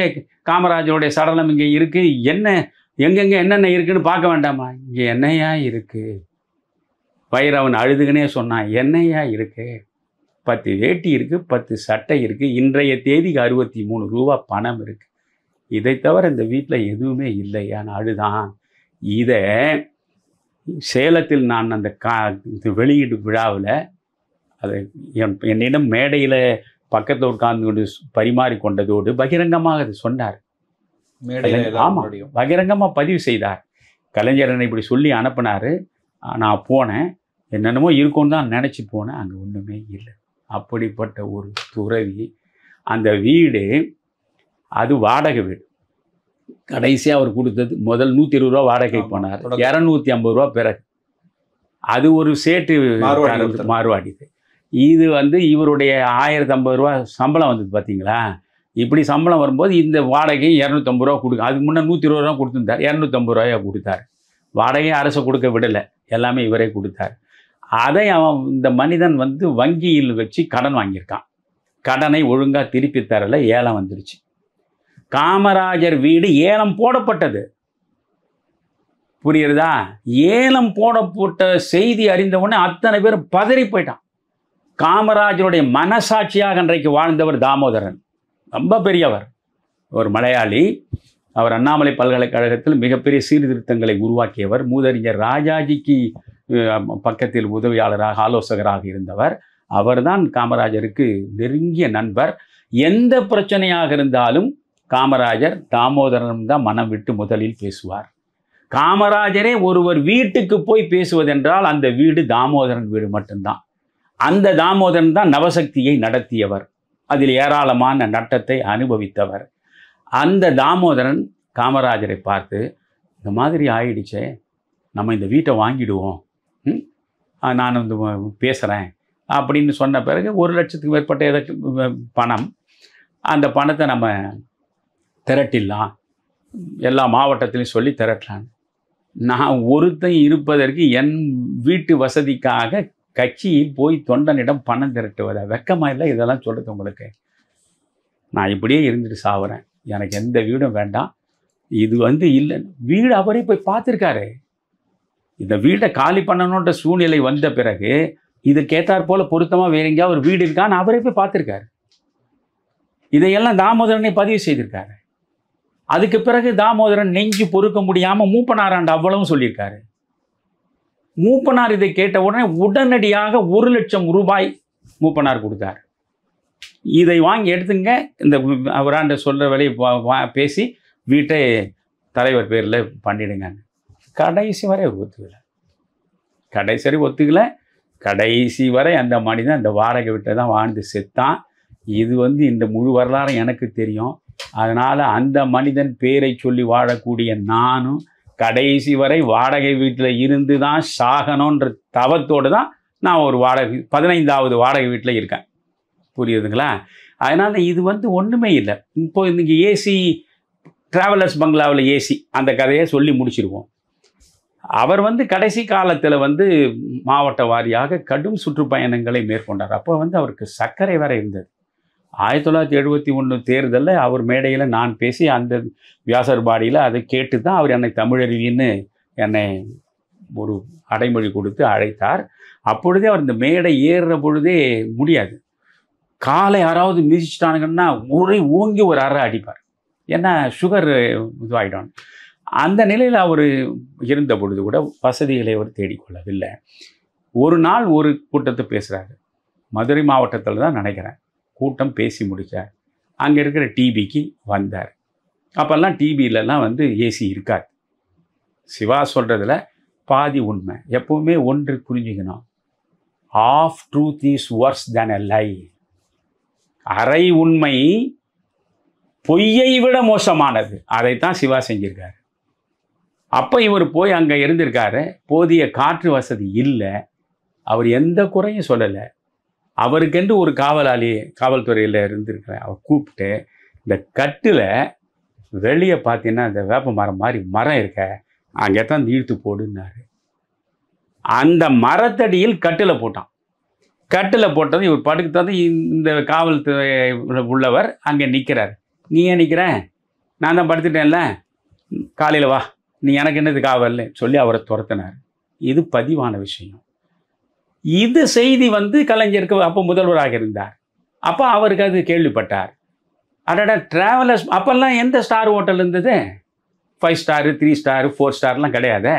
காமராஜருடைய சடலம் இங்கே இருக்குது, என்ன எங்கெங்கே என்னென்ன இருக்குன்னு பார்க்க வேண்டாமா? இங்கே என்னையா இருக்குது? வைரவன் அழுதுகனே சொன்னான், என்னையா இருக்குது? 10 வேட்டி இருக்குது, 10 சட்டை இருக்குது, இன்றைய தேதிக்கு 63 ரூபா பணம் இருக்குது, இதை தவிர இந்த வீட்டில் எதுவுமே இல்லையான்னு அழுதான். இதை சேலத்தில் நான் அந்த வெளியீடு விழாவில் அதை என்னிடம் மேடையில் பக்கத்தில் உட்கார்ந்து கொண்டு பரிமாறி கொண்டதோடு பகிரங்கமாக அது சொன்னார். ஆமாம், பகிரங்கமாக பதிவு செய்தார். கலைஞர் என்னை இப்படி சொல்லி அனுப்பினார், நான் போனேன், என்னென்னமோ இருக்கும்னு தான் நினச்சி போனேன், அங்கே ஒன்றுமே இல்லை. அப்படிப்பட்ட ஒரு துறவி. அந்த வீடு அது வாடகை வீடு. கடைசியாக அவர் கொடுத்தது முதல் 120 ரூபா வாடகை போனார், 250 ரூபா பிறகு. அது ஒரு சேட்டு மாறுவாடி. இது வந்து இவருடைய 1050 ரூபா சம்பளம் வந்தது பார்த்தீங்களா. இப்படி சம்பளம் வரும்போது இந்த வாடகை 250 ரூபா கொடுக்க, அதுக்கு முன்னே 120 ரூபா கொடுத்துருந்தார், 250 ரூபாயா கொடுத்தார். வாடகையை அரசு கொடுக்க விடலை, எல்லாமே இவரே கொடுத்தார். அதை அவன் இந்த மனிதன் வந்து வங்கியில் வச்சு கடன் வாங்கியிருக்கான். கடனை ஒழுங்காக திருப்பி தரல, ஏலம் வந்துருச்சு. காமராஜர் வீடு ஏலம் போடப்பட்டது. புரியுறதா? ஏலம் போடப்பட்ட செய்தி அறிந்தவுடனே அத்தனை பேர் பதறி போயிட்டான். காமராஜருடைய மனசாட்சியாக அன்றைக்கு வாழ்ந்தவர் தாமோதரன், ரொம்ப பெரியவர், ஒரு மலையாளி. அவர் அண்ணாமலை பல்கலைக்கழகத்தில் மிகப்பெரிய சீர்திருத்தங்களை உருவாக்கியவர். மூதறிஞர் ராஜாஜிக்கு பக்கத்தில் உதவியாளராக ஆலோசகராக இருந்தவர். அவர்தான் காமராஜருக்கு நெருங்கிய நண்பர். எந்த பிரச்சனையாக இருந்தாலும் காமராஜர் தாமோதரன் தான் மனம் விட்டு முதலில் பேசுவார். காமராஜரே ஒருவர் வீட்டுக்கு போய் பேசுவதென்றால் அந்த வீடு தாமோதரன் வீடு மட்டும்தான். அந்த தாமோதரன் தான் நவசக்தியை நடத்தியவர், அதில் ஏராளமான நட்டத்தை அனுபவித்தவர். அந்த தாமோதரன் காமராஜரை பார்த்து, இந்த மாதிரி ஆயிடுச்சே, நம்ம இந்த வீட்டை வாங்கிடுவோம், நான் வந்து பேசுகிறேன் அப்படின்னு சொன்ன பிறகு 1 லட்சத்துக்கு மேற்பட்ட எதற்கு பணம், அந்த பணத்தை நம்ம திரட்டிடலாம், எல்லா மாவட்டத்திலையும் சொல்லி திரட்டலாம். நான் ஒருத்தன் இருப்பதற்கு என் வீட்டு வசதிக்காக கட்சியில் போய் தொண்டனிடம் பணம் திரட்டுவதா? வெக்கமா இல்லை இதெல்லாம் சொல்கிறது உங்களுக்கு? நான் இப்படியே இருந்துட்டு சாவுறேன், எனக்கு எந்த வீடும் வேண்டாம். இது வந்து இல்லை, வீடு அவரே போய் பார்த்துருக்காரு. இந்த வீட்டை காலி பண்ணணுன்ற சூழ்நிலை வந்த பிறகு இது கேட்டார் போல பொருத்தமாக வேற எங்கேயாவது ஒரு வீடு இருக்கான்னு அவரே போய் பார்த்துருக்காரு. இதையெல்லாம் தாமோதரனை பதிவு செய்திருக்காரு. அதுக்கு பிறகு தாமோதரன் நெஞ்சு பொறுக்க முடியாமல் மூப்பனாராண்ட அவ்வளவும் சொல்லியிருக்காரு. மூப்பனார் இதை கேட்ட உடனே உடனடியாக 1 லட்சம் ரூபாய் மூப்பனார் கொடுத்தார். இதை வாங்கி எடுத்துங்க, இந்த அவராண்ட சொல்கிற வேலையை பேசி வீட்டை தலைவர் பேரில் பண்ணிடுங்க. கடைசி வரை ஒத்துக்கலை, கடைசி வரை அந்த மனிதன் அந்த வாடகை வீட்டை தான் வாழ்ந்து செத்தான். இது வந்து இந்த முழு வரலாறும் எனக்கு தெரியும். அதனால் அந்த மனிதன் பேரை சொல்லி வாழக்கூடிய நானும் கடைசி வரை வாடகை வீட்டில் இருந்து தான் சாகணுன்ற தவத்தோடு தான் நான் ஒரு 15வது வாடகை வீட்டில் இருக்கேன். புரியுதுங்களா? அதனால் இது வந்து ஒன்றுமே இல்லை. இப்போ இன்றைக்கி ஏசி ட்ராவலர்ஸ் பங்களாவில் ஏசி அந்த கதையை சொல்லி முடிச்சிருவோம். அவர் வந்து கடைசி காலத்தில் வந்து மாவட்ட வாரியாக கடும் சுற்றுப்பயணங்களை மேற்கொண்டார். அப்போ வந்து அவருக்கு சர்க்கரை வேற இருந்தது. 1971 தேர்தலில் அவர் மேடையில் நான் பேசி அந்த வியாசர்பாடியில் அதை கேட்டு தான் அவர் என்னை தமிழறிவின்னு என்னை ஒரு அடைமொழி கொடுத்து அழைத்தார். அப்பொழுதே அவர் இந்த மேடை ஏறுற பொழுதே முடியாது, காலை யாராவது மிதிச்சிட்டானுங்கன்னா ஒரே ஓங்கி ஒரு அறை அடிப்பார், ஏன்னா சுகர் இதுவாகிடும். அந்த நிலையில் அவர் இருந்த பொழுது கூட வசதிகளை அவர் தேடிக்கொள்ளவில்லை. ஒரு நாள் ஒரு கூட்டத்தை பேசுகிறாரு, மதுரை மாவட்டத்தில் தான் நினைக்கிறேன். கூட்டம் பேசி முடித்தார். அங்கே இருக்கிற டிபிக்கு வந்தார். அப்போல்லாம் டிபியிலலாம் வந்து ஏசி இருக்காது. சிவா சொல்கிறதுல பாதி உண்மை. எப்போவுமே ஒன்று புரிஞ்சுக்கணும், ஆஃப் ட்ரூத் இஸ் வர்ஸ் தேன் எ லை. அரை உண்மை பொய்யை விட மோசமானது. அதைத்தான் சிவா செஞ்சிருக்காரு. அப்போ இவர் போய் அங்கே இருந்திருக்காரு. போதிய காற்று வசதி இல்லை. அவர் எந்த குறையும் சொல்லலை. அவருக்கென்று ஒரு காவல்துறையில் இருந்திருக்கிறேன். அவர் கூப்பிட்டு இந்த கட்டில் வெளியே பார்த்தீங்கன்னா இந்த வேப்ப மரம் மாதிரி மரம் இருக்க, அங்கே தான் இழுத்து போடுன்னாரு. அந்த மரத்தடியில் கட்டில் போட்டான். கட்டில் போட்டது இவர் படுக்கு தந்து இந்த காவல்துறை உள்ளவர் அங்கே நிற்கிறார். நீ ஏன் நிற்கிற? நான் தான் படுத்துட்டேன்ல, காலையில் வா, நீ எனக்கு என்னது காவல்னு சொல்லி அவரை துரத்தினார். இது பதிவான விஷயம். இது செய்தி வந்து கலைஞருக்கு அப்போ முதல்வராக இருந்தார். அப்போ அவருக்கு அது கேள்விப்பட்டார். அடடா ட்ராவலர்ஸ், அப்போல்லாம் எந்த ஸ்டார் ஹோட்டல் இருந்தது? 5 ஸ்டாரு 3 ஸ்டாரு 4 ஸ்டார்லாம் கிடையாது.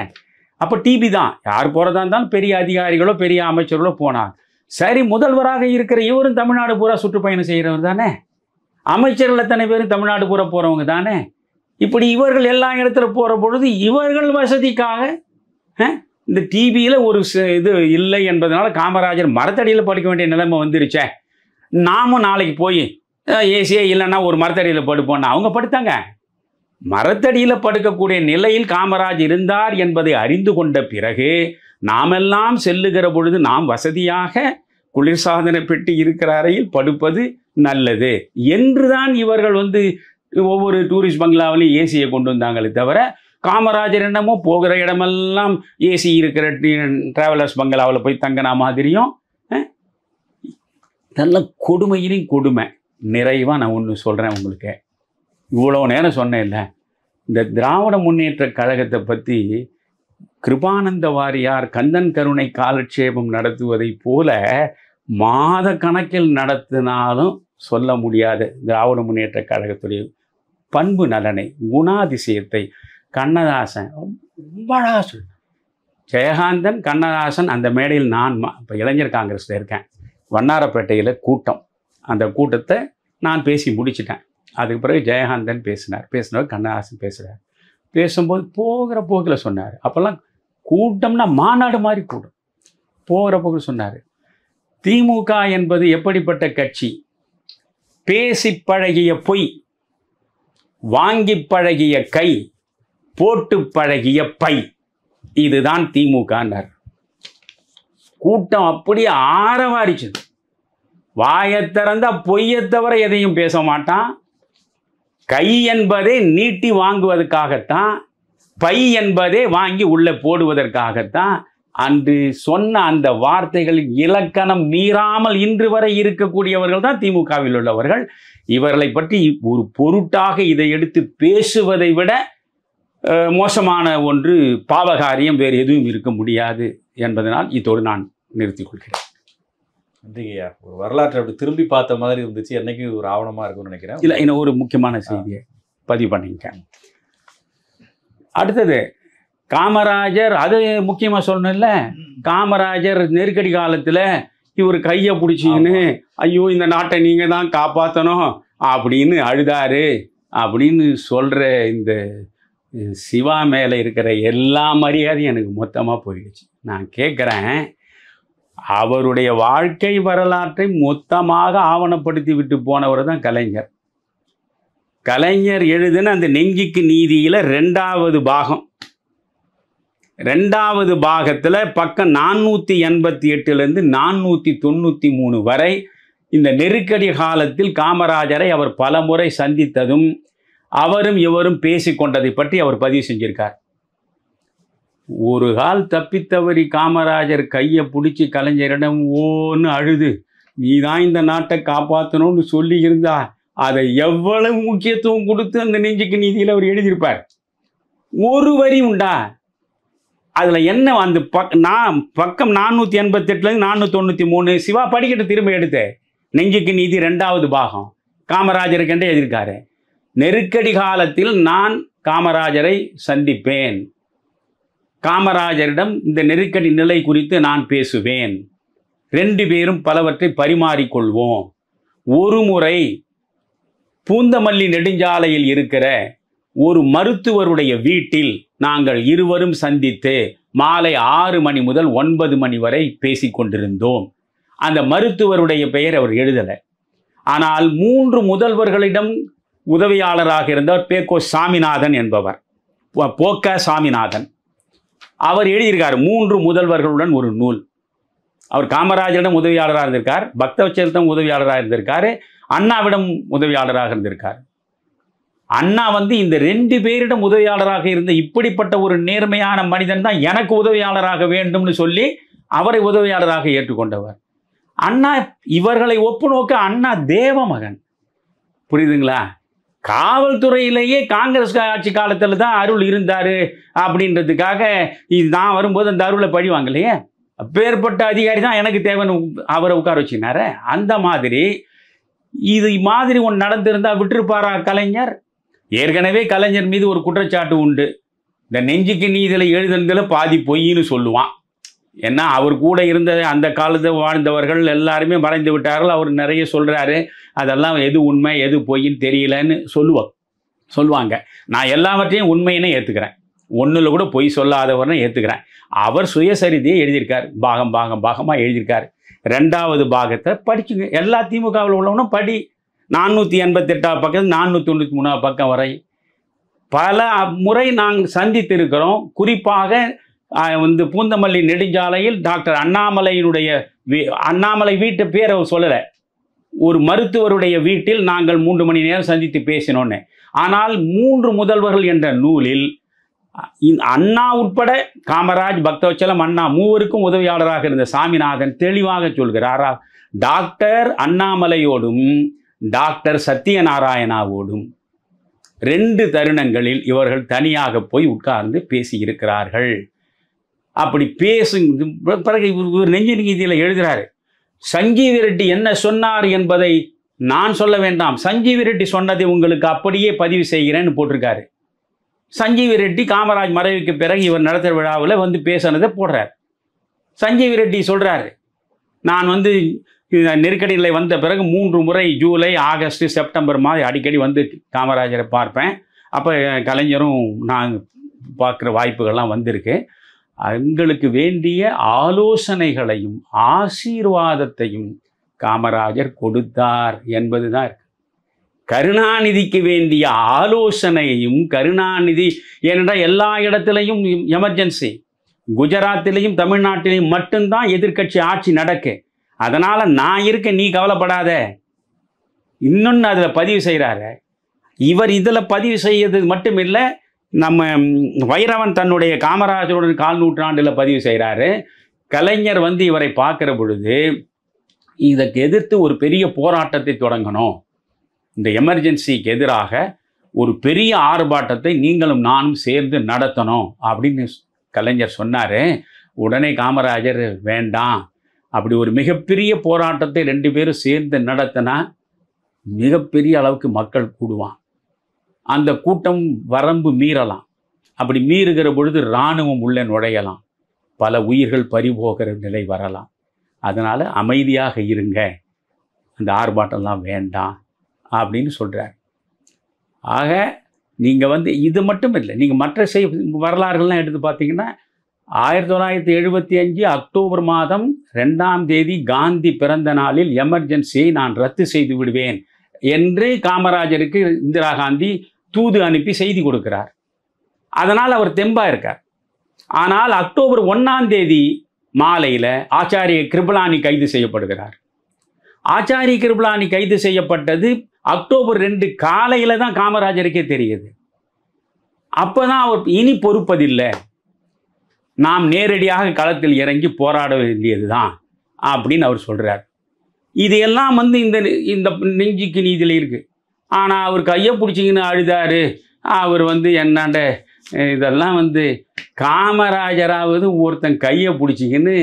அப்போ டிபி தான். யார் போகிறதா இருந்தாலும் பெரிய அதிகாரிகளோ பெரிய அமைச்சர்களோ போனார். சரி, முதல்வராக இருக்கிற இவரும் தமிழ்நாடு பூரா சுற்றுப்பயணம் செய்கிறவர் தானே, அமைச்சர்கள் எத்தனை பேரும் தமிழ்நாடு பூரா போகிறவங்க தானே. இப்படி இவர்கள் எல்லா இடத்துல போகிற பொழுது இவர்கள் வசதிக்காக இந்த டிவியில் ஒரு இது இல்லை என்பதனால காமராஜர் மரத்தடியில் படிக்க வேண்டிய நிலைமை வந்துருச்சே. நாமும் நாளைக்கு போய் ஏசியே இல்லைன்னா ஒரு மரத்தடியில் படுப்போம்னா அவங்க படுத்தாங்க. மரத்தடியில் படுக்கக்கூடிய நிலையில் காமராஜ் இருந்தார் என்பதை அறிந்து கொண்ட பிறகு நாமெல்லாம் செல்லுகிற பொழுது நாம் வசதியாக குளிர்சாதன பெட்டி இருக்கிற அறையில் படுப்பது நல்லது என்றுதான் இவர்கள் ஒவ்வொரு டூரிஸ்ட் பங்களாவிலையும் ஏசியை கொண்டு வந்தாங்களே தவிர, காமராஜர் என்னமோ போகிற இடமெல்லாம் ஏசி இருக்கிற டிராவலர்ஸ் பங்களாவில் போய் தங்கின மாதிரியும் நல்ல கொடுமையிலையும் கொடுமை. நிறைவாக நான் ஒன்று சொல்கிறேன் உங்களுக்கு. இவ்வளோ நேரம் சொன்னேன் இல்லை, இந்த திராவிட முன்னேற்ற கழகத்தை பற்றி கிருபானந்த வாரியார் கந்தன் கருணை காலட்சேபம் நடத்துவதை போல மாத கணக்கில் நடத்தினாலும் சொல்ல முடியாத திராவிட முன்னேற்ற கழகத்துடைய பண்பு நலனை, குணாதிசயத்தை கண்ணதாசன் ரொம்ப அழகாக சொன்னார். ஜெயகாந்தன், கண்ணதாசன் அந்த மேடையில் நான் இப்போ இளைஞர் காங்கிரஸில் இருக்கேன். வண்ணாரப்பேட்டையில் கூட்டம். அந்த கூட்டத்தை நான் பேசி முடிச்சிட்டேன். அதுக்கு பிறகு ஜெயகாந்தன் பேசினவர் கண்ணதாசன் பேசுகிறார். பேசும்போது போகிற போக்கில் சொன்னார். அப்போல்லாம் கூட்டம்னா மாநாடு மாதிரி கூட்டம். போகிற போக்கில் சொன்னார், திமுக என்பது எப்படிப்பட்ட கட்சி? பேசி பழகிய பொய், வாங்கி பழகிய கை, போட்டு பழகிய பை, இதுதான் திமுகன்னார். கூட்டம் அப்படியே ஆரவாரிச்சு. வாயை திறந்தா பொய்யை தவிர எதையும் பேச மாட்டான். கை என்பதே நீட்டி வாங்குவதற்காகத்தான், பை என்பதே வாங்கி உள்ளே போடுவதற்காகத்தான். அன்று சொன்ன அந்த வார்த்தைகளின் இலக்கணம் மீறாமல் இன்று வரை இருக்கக்கூடியவர்கள் தான் திமுகவில் உள்ளவர்கள். இவர்களை பற்றி ஒரு பொருட்டாக இதை எடுத்து பேசுவதை விட மோசமான ஒன்று, பாவகாரியம் வேறு எதுவும் இருக்க முடியாது என்பதனால் இதோடு நான் நிறுத்திக் கொள்கிறேன். நன்றிங்கய்யா. ஒரு வரலாற்றை அப்படி திரும்பி பார்த்த மாதிரி இருந்துச்சு. என்னைக்கு ஒரு ஆவணமாக இருக்கும்னு நினைக்கிறேன். இல்லை, இன்னும் ஒரு முக்கியமான செய்தியை பதிவு பண்ணிட்டேன். அடுத்தது காமராஜர், அது முக்கியமாக சொல்லணும்ல, காமராஜர் நெருக்கடி காலத்தில் இவர் கையை பிடிச்சிங்கன்னு ஐயோ இந்த நாட்டை நீங்கள் தான் காப்பாற்றணும் அப்படின்னு அழுதாரு அப்படின்னு சொல்கிற இந்த சிவா மேலே இருக்கிற எல்லா மரியாதையும் எனக்கு மொத்தமாக போயிடுச்சு. நான் கேட்குறேன், அவருடைய வாழ்க்கை வரலாற்றை மொத்தமாக ஆவணப்படுத்தி விட்டு போனவர் தான் கலைஞர். கலைஞர் எழுதின அந்த நெஞ்சுக்கு நீதியில் 2வது பாகம், 2வது பாகத்தில் பக்கம் 488லேருந்து 493 வரை இந்த நெருக்கடி காலத்தில் காமராஜரை அவர் பல முறை சந்தித்ததும் அவரும் இவரும் பேசிக்கொண்டதை பற்றி அவர் பதிவு செஞ்சிருக்கார். ஒரு கால் தப்பித்தவரி காமராஜர் கையை பிடிச்சி கலைஞரிடம் ஓன்னு அழுது நீ தான் இந்த நாட்டை காப்பாற்றணும்னு சொல்லி இருந்தா அதை எவ்வளவு முக்கியத்துவம் கொடுத்து அந்த நெஞ்சுக்கு நீதியில் அவர் எழுதியிருப்பார். ஒரு வரி உண்டா அதில்? என்ன அந்த பக்கம் 488லேருந்து 493 சிவா படிக்கட்டு திரும்ப எடுத்து நெஞ்சுக்கு நீதி 2வது பாகம் காமராஜருக்கென்றே எழுதியிருக்காரு. நெருக்கடி காலத்தில் நான் காமராஜரை சந்திப்பேன், காமராஜரிடம் இந்த நெருக்கடி நிலை குறித்து நான் பேசுவேன், 2 பேரும் பலவற்றை பரிமாறிக்கொள்வோம். ஒரு முறை பூந்தமல்லி நெடுஞ்சாலையில் இருக்கிற ஒரு மருத்துவருடைய வீட்டில் நாங்கள் இருவரும் சந்தித்து மாலை 6 மணி முதல் 9 மணி வரை பேசிக்கொண்டிருந்தோம். அந்த மருத்துவருடைய பெயர் அவர் எழுதலை. ஆனால் 3 முதல்வர்களிடம் உதவியாளராக இருந்தவர் பேக்கோ சாமிநாதன் என்பவர், போக்க சாமிநாதன். அவர் எழுதியிருக்கார் 3 முதல்வர்களுடன் ஒரு நூல். அவர் காமராஜரிடம் உதவியாளராக இருந்திருக்கார், பக்தவச்சலிடம் உதவியாளராக இருந்திருக்காரு, அண்ணாவிடம் உதவியாளராக இருந்திருக்கார். அண்ணா இந்த 2 பேரிடம் உதவியாளராக இருந்த இப்படிப்பட்ட ஒரு நேர்மையான மனிதன் தான் எனக்கு உதவியாளராக வேண்டும்னு சொல்லி அவரை உதவியாளராக ஏற்றுக்கொண்டவர். அண்ணா இவர்களை ஒப்பு நோக்க அண்ணா தேவ மகன், புரியுதுங்களா? காவல்துறையிலேயே காங்கிரஸ் ஆட்சி காலத்தில் தான் அருள் இருந்தார் அப்படின்றதுக்காக இது நான் வரும்போது அந்த அருளை பழி வாங்கலையே, அப்பேற்பட்ட அதிகாரி தான் எனக்கு தேவைன்னு அவரை உட்கார வச்சுனார. அந்த மாதிரி இது மாதிரி ஒன்று நடந்திருந்தால் விட்டுருப்பாரா கலைஞர்? ஏற்கனவே கலைஞர் மீது ஒரு குற்றச்சாட்டு உண்டு. இந்த நெஞ்சுக்கு நீதியில் எழுதுனதில் பாதி பொய்ன்னு சொல்லுவான். ஏன்னா அவர் கூட இருந்த அந்த காலத்தை வாழ்ந்தவர்கள் எல்லாருமே மறைந்து விட்டார்கள். அவர் நிறைய சொல்கிறாரு, அதெல்லாம் எது உண்மை எது பொய்ன்னு தெரியலன்னு சொல்லுவாங்க. நான் எல்லாவற்றையும் உண்மையினே ஏற்றுக்கிறேன், ஒன்றில் கூட பொய் சொல்லாதவர்னு ஏற்றுக்கிறேன். அவர் சுயசரிதையை எழுதியிருக்கார், பாகமாக எழுதியிருக்கார். 2வது பாகத்தை படிச்சுங்க. எல்லா திமுகவில் உள்ளவனும் படி. 488 பக்கம் 493 பக்கம் வரை பல முறை நாங்கள் சந்தித்து இருக்கிறோம். குறிப்பாக வந்து பூந்தமல்லி நெடுஞ்சாலையில் டாக்டர் அண்ணாமலையினுடைய அண்ணாமலை வீட்டு பேரை சொல்லலை, ஒரு மருத்துவருடைய வீட்டில் நாங்கள் 3 மணி நேரம் சந்தித்து பேசினோன்னு. ஆனால் 3 முதல்வர்கள் என்ற நூலில் அண்ணா உட்பட காமராஜ், பக்தவச்சலம், அண்ணா மூவருக்கும் உதவியாளராக இருந்த சாமிநாதன் தெளிவாக சொல்கிறார், டாக்டர் அண்ணாமலையோடும் டாக்டர் சத்யநாராயணாவோடும் 2 தருணங்களில் இவர்கள் தனியாக போய் உட்கார்ந்து பேசியிருக்கிறார்கள். அப்படி பேசும் பிறகு இவர் நெஞ்சு நீதியில் எழுதுகிறாரு, சஞ்சீவி ரெட்டி என்ன சொன்னார் என்பதை நான் சொல்ல வேண்டாம், சஞ்சீவி ரெட்டி சொன்னதை உங்களுக்கு அப்படியே பதிவு செய்கிறேன்னு போட்டிருக்காரு. சஞ்சீவி ரெட்டி காமராஜ் மறைவுக்கு பிறகு இவர் நடத்துகிற விழாவில் வந்து பேசினதை போடுறார். சஞ்சீவி ரெட்டி சொல்கிறாரு, நான் வந்து நெருக்கடியில் வந்த பிறகு 3 முறை ஜூலை, ஆகஸ்ட், செப்டம்பர் மாதிரி அடிக்கடி வந்து காமராஜரை பார்ப்பேன். அப்போ கலைஞரும் நான் பார்க்குற வாய்ப்புகள்லாம் வந்திருக்கு. எங்களுக்கு வேண்டிய ஆலோசனைகளையும் ஆசீர்வாதத்தையும் காமராஜர் கொடுத்தார் என்பது தான் இருக்கு. கருணாநிதிக்கு வேண்டிய ஆலோசனையையும் கருணாநிதி, ஏனென்றால் எல்லா இடத்துலையும் எமர்ஜென்சி, குஜராத்திலையும் தமிழ்நாட்டிலையும் மட்டும்தான் எதிர்க்கட்சி ஆட்சி நடக்கு. அதனால் நான் இருக்க, நீ கவலைப்படாத. இன்னொன்று அதில் பதிவு செய்கிறாரு. இவர் இதில் பதிவு செய்யறது மட்டும் இல்லை, நம்ம வைரவன் தன்னுடைய காமராஜருடன் 4 நூற்றாண்டில் பதிவு செய்கிறாரு. கலைஞர் வந்து இவரை பார்க்குற பொழுது இதற்கு எதிர்த்து ஒரு பெரிய போராட்டத்தை தொடங்கணும், இந்த எமர்ஜென்சிக்கு எதிராக ஒரு பெரிய ஆர்ப்பாட்டத்தை நீங்களும் நானும் சேர்ந்து நடத்தணும் அப்படின்னு கலைஞர் சொன்னார். உடனே காமராஜர் வேண்டாம், அப்படி ஒரு மிகப்பெரிய போராட்டத்தை 2 பேரும் சேர்ந்து நடத்தினா மிகப்பெரிய அளவுக்கு மக்கள் கூடுவான், அந்த கூட்டம் வரம்பு மீறலாம், அப்படி மீறுகிற பொழுது இராணுவம் உள்ளே நுழையலாம், பல உயிர்கள் பறிபோகிற நிலை வரலாம். அதனால் அமைதியாக இருங்க, அந்த ஆர்ப்பாட்டம்லாம் வேண்டாம் அப்படின்னு சொல்கிறார். ஆக நீங்கள் வந்து இது மட்டும் இல்லை, நீங்கள் மற்ற வரலாறுகள்லாம் எடுத்து பார்த்தீங்கன்னா 1975 அக்டோபர் மாதம் 2ஆம் தேதி காந்தி பிறந்த நாளில் எமர்ஜென்சியை நான் ரத்து செய்து விடுவேன் என்று காமராஜருக்கு இந்திரா காந்தி தூது அனுப்பி செய்தி கொடுக்கிறார். அதனால் அவர் தெம்பாக இருக்கார். ஆனால் அக்டோபர் 1ஆம் தேதி மாலையில் ஆச்சாரிய கிருபலானி கைது செய்யப்படுகிறார். ஆச்சாரிய கிருபலானி கைது செய்யப்பட்டது அக்டோபர் 2 காலையில் தான் காமராஜருக்கே தெரியுது. அப்போ தான் அவர் இனி பொறுப்பதில்லை, நாம் நேரடியாக களத்தில் இறங்கி போராட வேண்டியது தான் அப்படின்னு அவர் சொல்கிறார். இது எல்லாம் வந்து இந்த நெஞ்சுக்கு நீதியில் இருக்குது. ஆனால் அவர் கையை பிடிச்சிங்கன்னு அழுதாரு, அவர் வந்து என்னாண்ட இதெல்லாம் வந்து காமராஜராவது ஒருத்தன் கையை பிடிச்சிங்கன்னு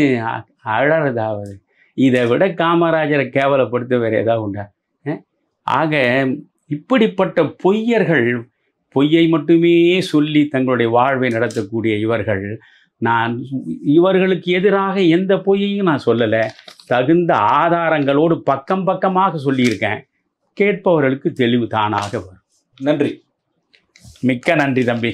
அழறதாவது, இதை விட காமராஜரை கேவலப்படுத்த வேறு ஏதாவது உண்டா? ஆக இப்படிப்பட்ட பொய்யர்கள், பொய்யை மட்டுமே சொல்லி தங்களுடைய வாழ்வை நடத்தக்கூடிய இவர்கள், நான் இவர்களுக்கு எதிராக எந்த பொய்யையும் நான் சொல்லலை, தகுந்த ஆதாரங்களோடு பக்கம் பக்கமாக சொல்லியிருக்கேன். கேட்பவர்களுக்கு தெளிவு தானாக வரும். நன்றி. மிக்க நன்றி தம்பி.